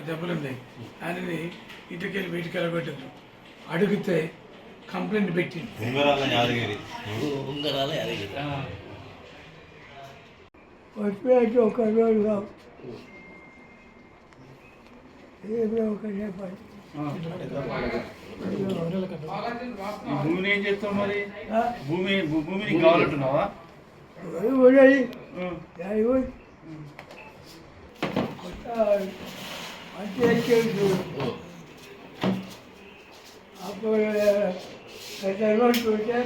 డబ్బులు ఉన్నాయి ఆయనని ఇంటికెళ్ళి బయటికి వెళ్ళగొట్టారు. అడిగితే కంప్లైంట్ పెట్టింది. వచ్చినట్టు ఒక రోజు కావు, ఒక చెప్పండి. భూమిని ఏం చేస్తావు మరి? భూమిని కావాలంటున్నావా? ఉన్నది అంటే అప్పుడు కట్టగొట్టుకుంటే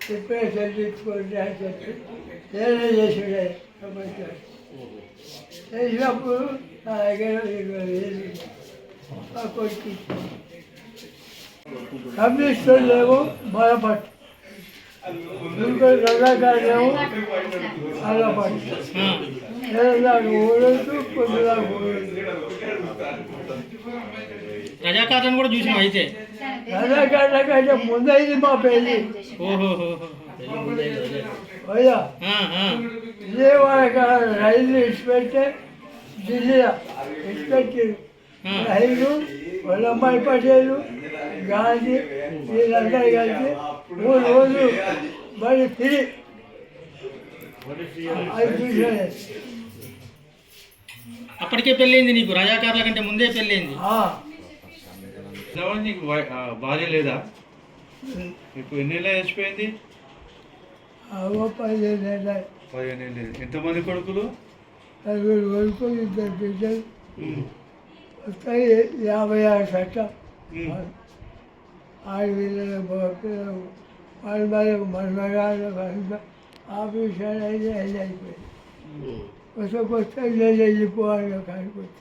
చెప్పే చదివించుకుంటే అని చెప్పి నేనే చేసాడు సంవత్సరం. చేసినప్పుడు నా దగ్గర 20,000 మా కొడుకు కమ్యూనిస్టులేమో బలపట్టు, ఇంకొక రజాకారులేమో అల్లపట్టు. నాకు ఊరొచ్చు, కొన్ని నాకు రజాకారులను కూడా చూసినాం అయితే. రజాకారుల కంటే ముందైంది మా పెళ్ళి. అయ్యా విజయవాడ రైలు ఇచ్చిపెట్టే ఢిల్లీలో ఇచ్చిపెట్టారు. రైలు వల్లభాయ్ పటేల్, గాంధీ వీళ్ళందరూ కలిసి 3 రోజులు మరి తిరిగి అది చూసాను. అప్పటికే పెళ్ళైంది నీకు? రజాకారుల కంటే ముందే పెళ్ళైంది. నీకు భార్య లేదా? ఇప్పుడు ఎన్ని ఏళ్ళ చచ్చిపోయింది? 15 ఏళ్ళు. 15 ఏళ్ళు. ఎంతమంది కొడుకులు? 4 కొడుకులు, 2 బిడ్డలు. వస్తాయి 56 చట్టం. ఆడపిల్లలు, మగపిల్లలు, మనమలకు, మనమరాళ్ళకు ఆఫీసర్ అయితే అయిపోయింది. కొత్త నేను వెళ్ళిపోవాలి కాడిపోతే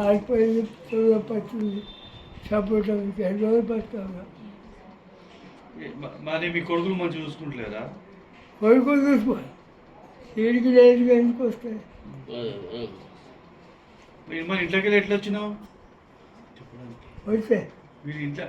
ఆడిపోయింది. పచ్చింది సపోర్ట్ ఎన్ని రోజులు పడతాను. మరి మీ కొడుకులు మంచిగా చూసుకుంటలేదా? కొడుకులు చూసుకోవాలి, సీడికి లేదు ఎందుకు వస్తాయి. మరి ఇంట్లోకి వెళ్ళి ఎట్లా వచ్చినావు? వస్తే మీరు ఇంట్లో